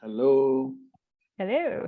Hello. Hello.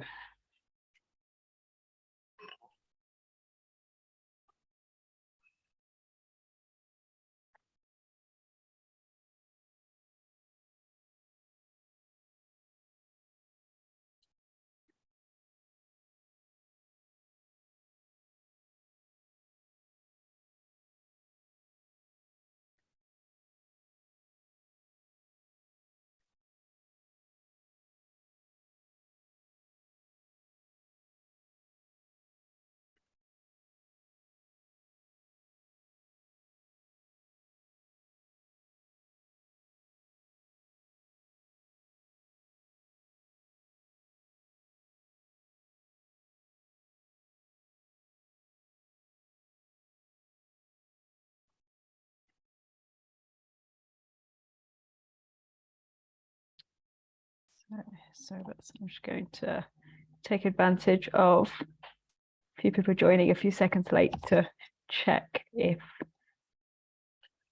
I'm just going to take advantage of a few people joining a few seconds late to check if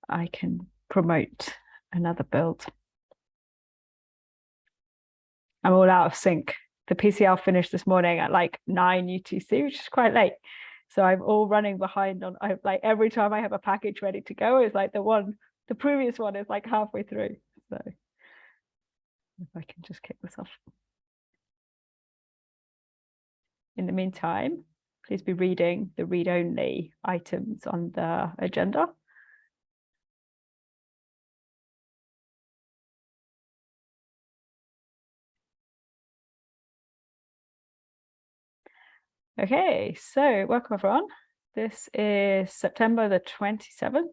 I can promote another build. I'm all out of sync. The PCL finished this morning at like 9 UTC, which is quite late. So I'm all running behind on like every time I have a package ready to go, it's like the previous one is like halfway through. So if I can just kick this off. In the meantime, please be reading the read-only items on the agenda. Okay, so welcome everyone. This is September the 27th.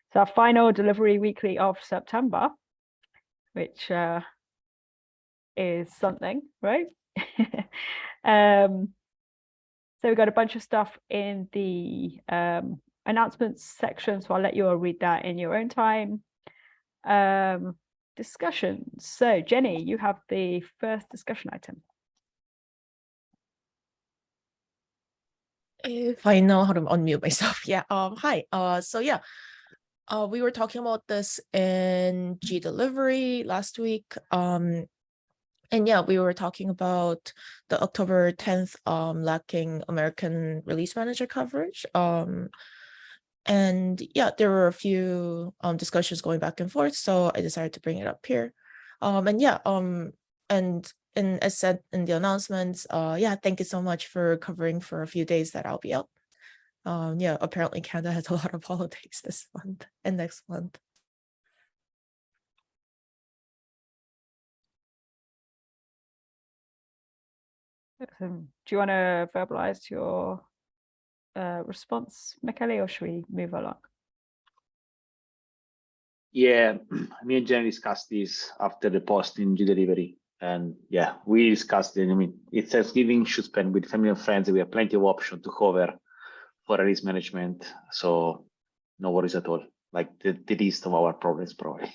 It's our final delivery weekly of September, which is something, right? So we've got a bunch of stuff in the announcements section, so I'll let you all read that in your own time. Discussions. So Jenny, you have the first discussion item. If I know how to unmute myself. Yeah. Hi. We were talking about this in G Delivery last week. And yeah, we were talking about the October 10th lacking American release manager coverage. And yeah, there were a few discussions going back and forth, so I decided to bring it up here. And as said in the announcements, yeah, thank you so much for covering for a few days that I'll be out. Yeah, apparently Canada has a lot of holidays this month and next month. Do you want to verbalize your response, Michele, or should we move along? Yeah, me and Jen discussed this after the post in G Delivery. And yeah, we discussed it. I mean, it's Thanksgiving, should spend with family and friends. We have plenty of options to cover for release management. So no worries at all. Like the least of our problems, probably.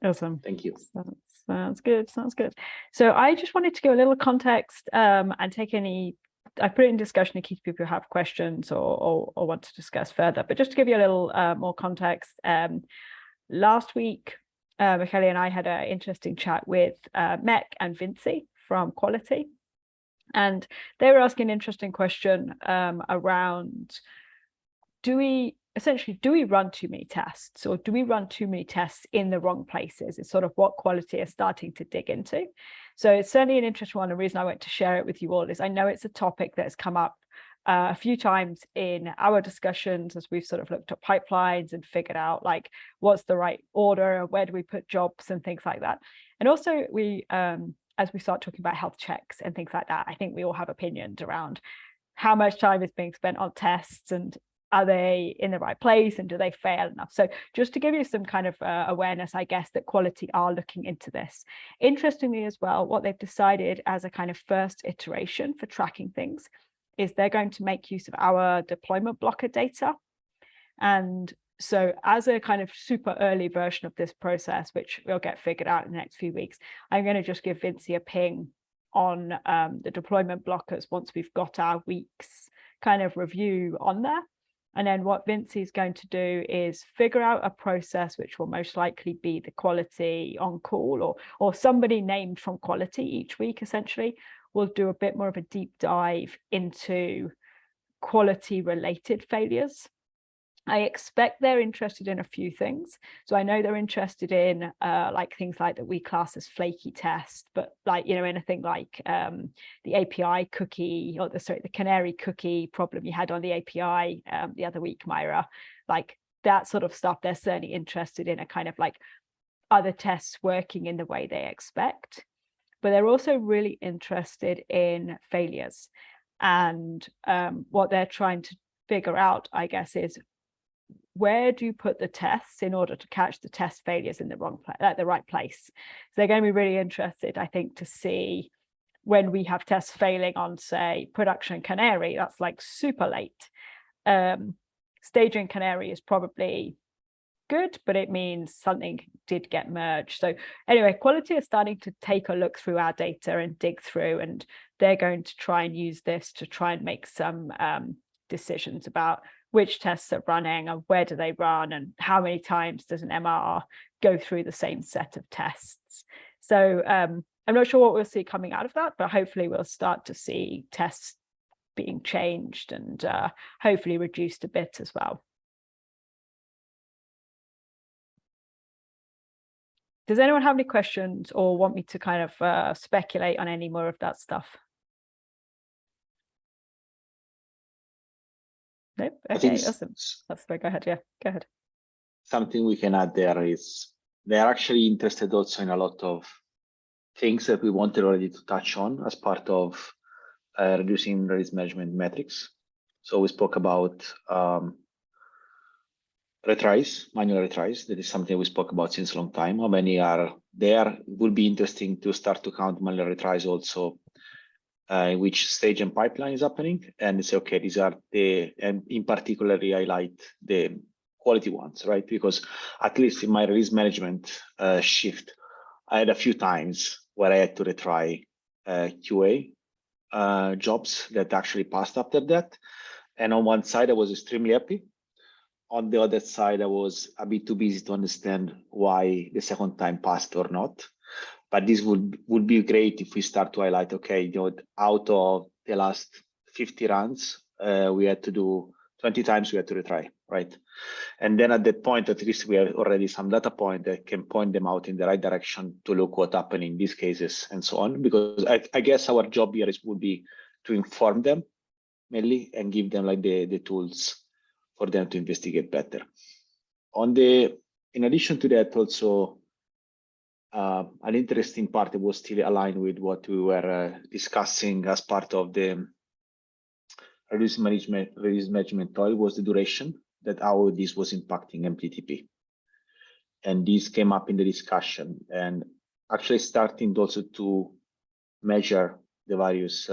Awesome. Thank you. Sounds good. Sounds good. So I just wanted to give a little context and take any. I put it in discussion in case people have questions or want to discuss further. But just to give you a little more context, last week, Michele and I had an interesting chat with Mech and Vinci from Quality. And they were asking an interesting question around, do we run too many tests, or do we run too many tests in the wrong places? It's sort of what Quality is starting to dig into. So it's certainly an interesting one. The reason I went to share it with you all is I know it's a topic that's come up a few times in our discussions as we've sort of looked at pipelines and figured out like what's the right order, where do we put jobs and things like that. And also we as we start talking about health checks and things like that, I think we all have opinions around how much time is being spent on tests and are they in the right place and do they fail enough? So just to give you some kind of awareness, I guess, that Quality are looking into this. Interestingly as well, what they've decided as a kind of first iteration for tracking things is they're going to make use of our deployment blocker data. And so as a kind of super early version of this process, which will get figured out in the next few weeks, I'm going to just give Vinci a ping on the deployment blockers once we've got our week's kind of review on there. And then what Vinci is going to do is figure out a process which will most likely be the quality on call, or somebody named from quality each week, essentially. We'll do a bit more of a deep dive into quality related failures. I expect they're interested in a few things. So I know they're interested in like things like that we class as flaky test, but like, you know, anything like the API cookie, or the canary cookie problem you had on the API the other week, Myra, like that sort of stuff. They're certainly interested in a kind of like other tests working in the way they expect, but they're also really interested in failures. And what they're trying to figure out, I guess, is where do you put the tests in order to catch the test failures in the right place? So they're going to be really interested, I think, to see when we have tests failing on, say, production canary, that's like super late. Staging canary is probably good, but it means something did get merged. So anyway, quality is starting to take a look through our data and dig through, and they're going to try and use this to try and make some decisions about which tests are running and where do they run and how many times does an MR go through the same set of tests. So I'm not sure what we'll see coming out of that, but hopefully we'll start to see tests being changed and hopefully reduced a bit as well. Does anyone have any questions or want me to kind of speculate on any more of that stuff? Nope. Okay, awesome. That's go ahead. Yeah, go ahead. Something we can add there is they're actually interested also in a lot of things that we wanted already to touch on as part of reducing release management metrics. So we spoke about retries, manual retries. That is something we spoke about since a long time. How many are there? It would be interesting to start to count manual retries also, which stage and pipeline is happening, and say, okay, these are the, and in particular, highlight the quality ones, right? Because at least in my release management shift, I had a few times where I had to retry QA jobs that actually passed after that. And on one side, I was extremely happy. On the other side, I was a bit too busy to understand why the second time passed or not. But this would be great if we start to highlight, okay, you know, out of the last 50 runs, we had to do 20 times we had to retry, right? And then at that point, at least we have already some data point that can point them out in the right direction to look what happened in these cases and so on. Because I guess our job here would be to inform them mainly and give them like the tools for them to investigate better. In addition to that, also, an interesting part that was still aligned with what we were discussing as part of the release management tool was the duration, that how this was impacting MTTP. And this came up in the discussion, and actually starting also to measure the various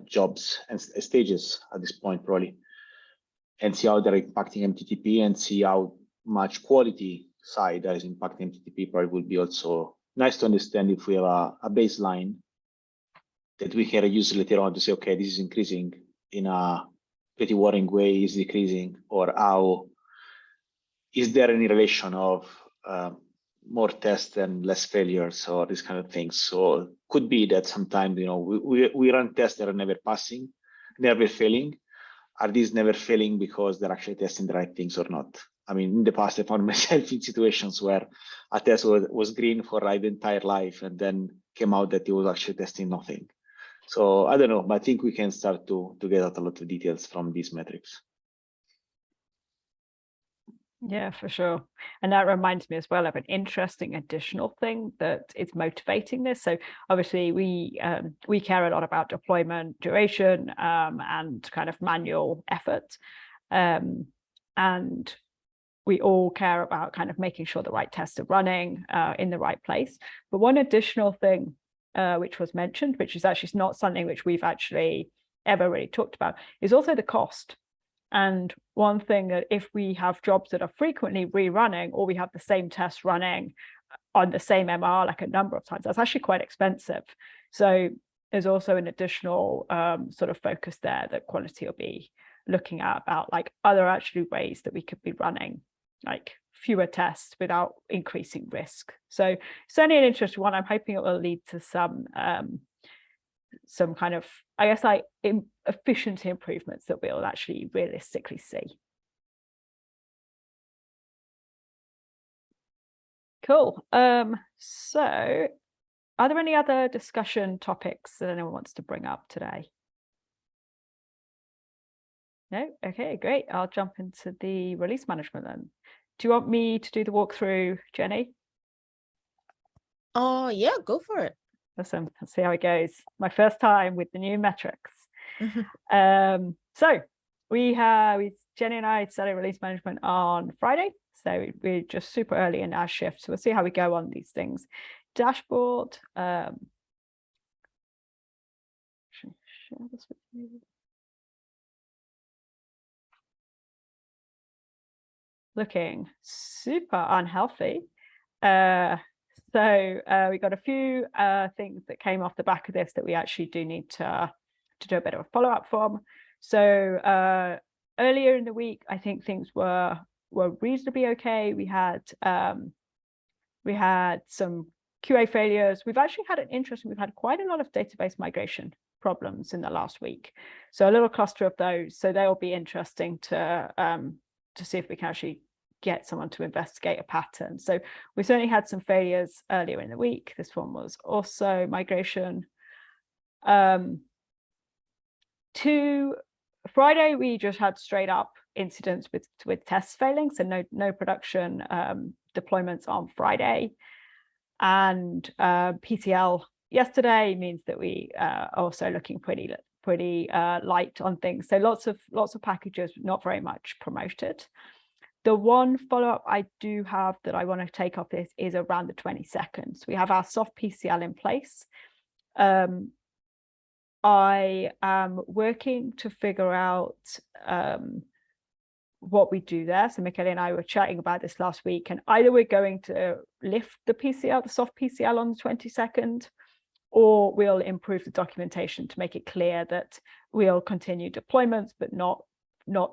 jobs and stages at this point probably, and see how they're impacting MTTP and see how much quality side that is impacting MTTP probably would be also nice to understand if we have a baseline that we can use later on to say, okay, this is increasing in a pretty worrying way, is decreasing, or how is there any relation of more tests and less failures or these kind of things. So could be that sometimes, you know, we run tests that are never passing, never failing. Are these never failing because they're actually testing the right things or not? I mean, in the past, I found myself in situations where a test was green for the entire life and then came out that it was actually testing nothing. So I don't know, but I think we can start to get out a lot of details from these metrics. Yeah, for sure. And that reminds me as well of an interesting additional thing that is motivating this. So obviously we care a lot about deployment duration and kind of manual effort. And we all care about kind of making sure the right tests are running in the right place. But one additional thing which was mentioned, which is actually not something which we've actually ever really talked about, is also the cost. And one thing that if we have jobs that are frequently rerunning, or we have the same test running on the same MR like a number of times, that's actually quite expensive. So there's also an additional sort of focus there that quality will be looking at about like, are there actually ways that we could be running like fewer tests without increasing risk? So certainly an interesting one. I'm hoping it will lead to some kind of, I guess, like efficiency improvements that we'll actually realistically see. Cool. So are there any other discussion topics that anyone wants to bring up today? No? Okay, great. I'll jump into the release management then. Do you want me to do the walkthrough, Jenny? Oh, yeah, go for it. Awesome. Let's see how it goes. My first time with the new metrics. Mhm. So Jenny and I started release management on Friday. So we're just super early in our shift. So we'll see how we go on these things. Dashboard. Share this with you. Looking super unhealthy. So we got a few things that came off the back of this that we actually do need to do a bit of a follow-up from. So earlier in the week, I think things were reasonably okay. We had some QA failures. We've actually had we've had quite a lot of database migration problems in the last week. So a little cluster of those. So they'll be interesting to see if we can actually get someone to investigate a pattern. So we certainly had some failures earlier in the week. This one was also migration. To Friday, we just had straight up incidents with tests failing. So no production deployments on Friday. And PCL yesterday means that we are also looking pretty light on things. So lots of packages, not very much promoted. The one follow-up I do have that I want to take off this is around the 22nd. We have our soft PCL in place. I am working to figure out what we do there. So Michele and I were chatting about this last week, and either we're going to lift the PCL, the soft PCL on the 22nd, or we'll improve the documentation to make it clear that we'll continue deployments, but not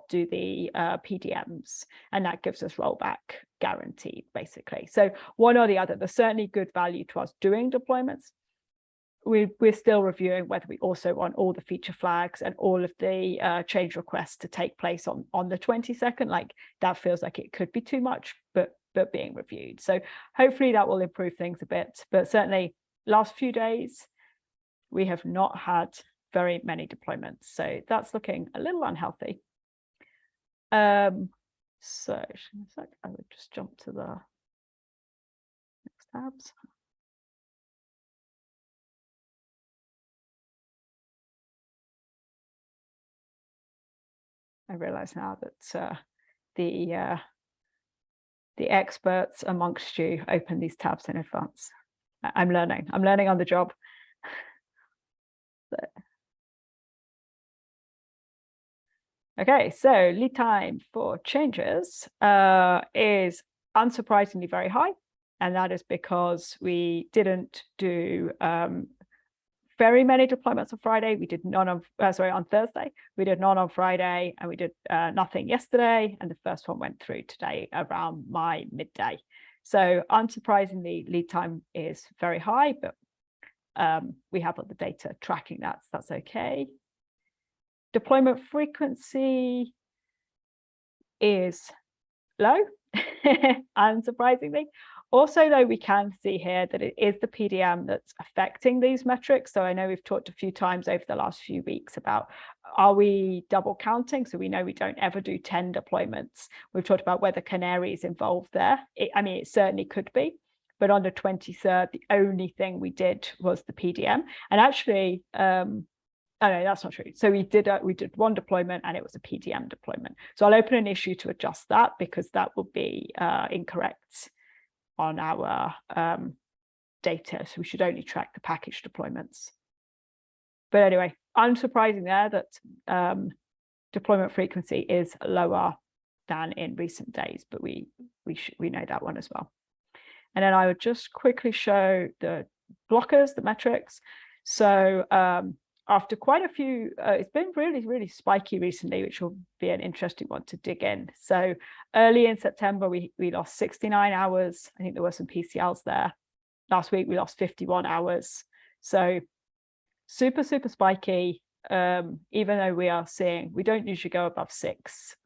do the PDMs, and that gives us rollback guaranteed, basically. So one or the other. There's certainly good value to us doing deployments. We're still reviewing whether we also want all the feature flags and all of the change requests to take place on the 22nd. Like, that feels like it could be too much, but being reviewed. So hopefully that will improve things a bit. But certainly last few days, we have not had very many deployments. So that's looking a little unhealthy. So I would just jump to the next tabs. I realize now that the experts amongst you open these tabs in advance. I'm learning on the job. So. Okay, so lead time for changes is unsurprisingly very high, and that is because we didn't do very many deployments on Friday. We did none on Thursday. We did none on Friday, and we did nothing yesterday. And the first one went through today around my midday. So unsurprisingly, lead time is very high, but we have all the data tracking that, so that's okay. Deployment frequency is low, unsurprisingly. Also, though, we can see here that it is the PDM that's affecting these metrics. So I know we've talked a few times over the last few weeks about, are we double counting? So we know we don't ever do 10 deployments. We've talked about whether Canary is involved there. I mean, it certainly could be. But on the 23rd, the only thing we did was the PDM. And actually, oh no, that's not true. So we did one deployment, and it was a PDM deployment. So I'll open an issue to adjust that, because that will be incorrect on our data. So we should only track the package deployments. But anyway, unsurprising there that deployment frequency is lower than in recent days, but we know that one as well. And then I would just quickly show the blockers, the metrics. So after quite a few, it's been really spiky recently, which will be an interesting one to dig in. So early in September, we lost 69 hours. I think there were some PCLs there. Last week, we lost 51 hours. So super spiky, even though we are seeing, we don't usually go above 6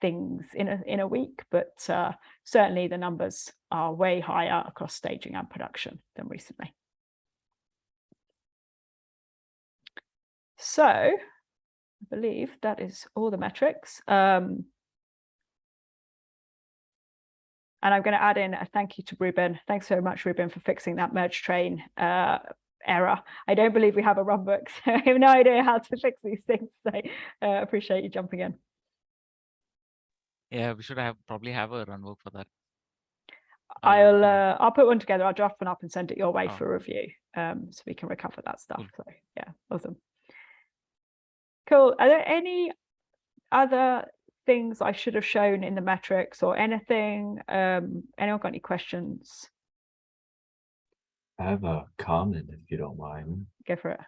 things in a week, but certainly the numbers are way higher across staging and production than recently. So I believe that is all the metrics. And I'm going to add in a thank you to Ruben. Thanks so much, Ruben, for fixing that merge train error. I don't believe we have a runbook, so I have no idea how to fix these things. So appreciate you jumping in. Yeah, we should probably have a runbook for that. I'll put one together. I'll draft one up and send it your way Oh. for review, so we can recover that stuff. Cool. So yeah, awesome. Cool. Are there any other things I should have shown in the metrics or anything? Anyone got any questions? I have a comment, if you don't mind. Go for it.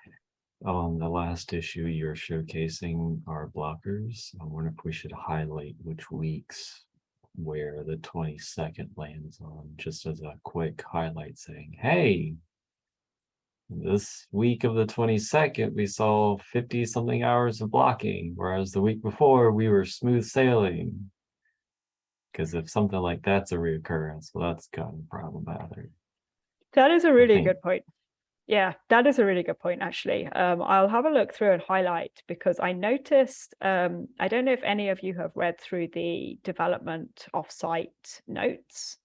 On the last issue, you're showcasing our blockers. I wonder if we should highlight which weeks where the 22nd lands on, just as a quick highlight saying, hey, this week of the 22nd, we saw 50 something hours of blocking, whereas the week before we were smooth sailing. Because if something like that's a reoccurrence, well, that's kind of problematic. That is a really good point. Yeah, that is a really good point, actually. I'll have a look through and highlight, because I noticed, I don't know if any of you have read through the development offsite notes.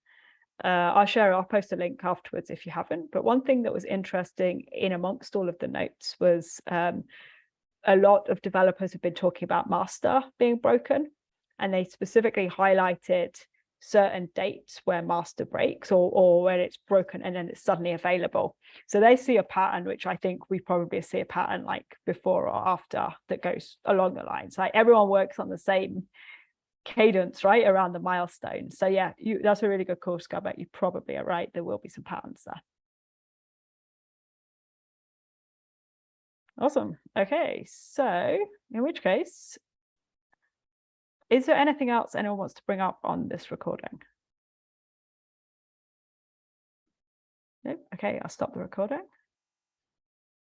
I'll post a link afterwards if you haven't. But one thing that was interesting in amongst all of the notes was a lot of developers have been talking about master being broken, and they specifically highlighted certain dates where master breaks or when it's broken and then it's suddenly available. So they see a pattern, which I think we probably see a pattern like before or after that goes along the lines. Like everyone works on the same cadence, right, around the milestone. So yeah, that's a really good call, Scuba. You probably are right. There will be some patterns there. Awesome. Okay, so in which case, is there anything else anyone wants to bring up on this recording? Nope. Okay, I'll stop the recording.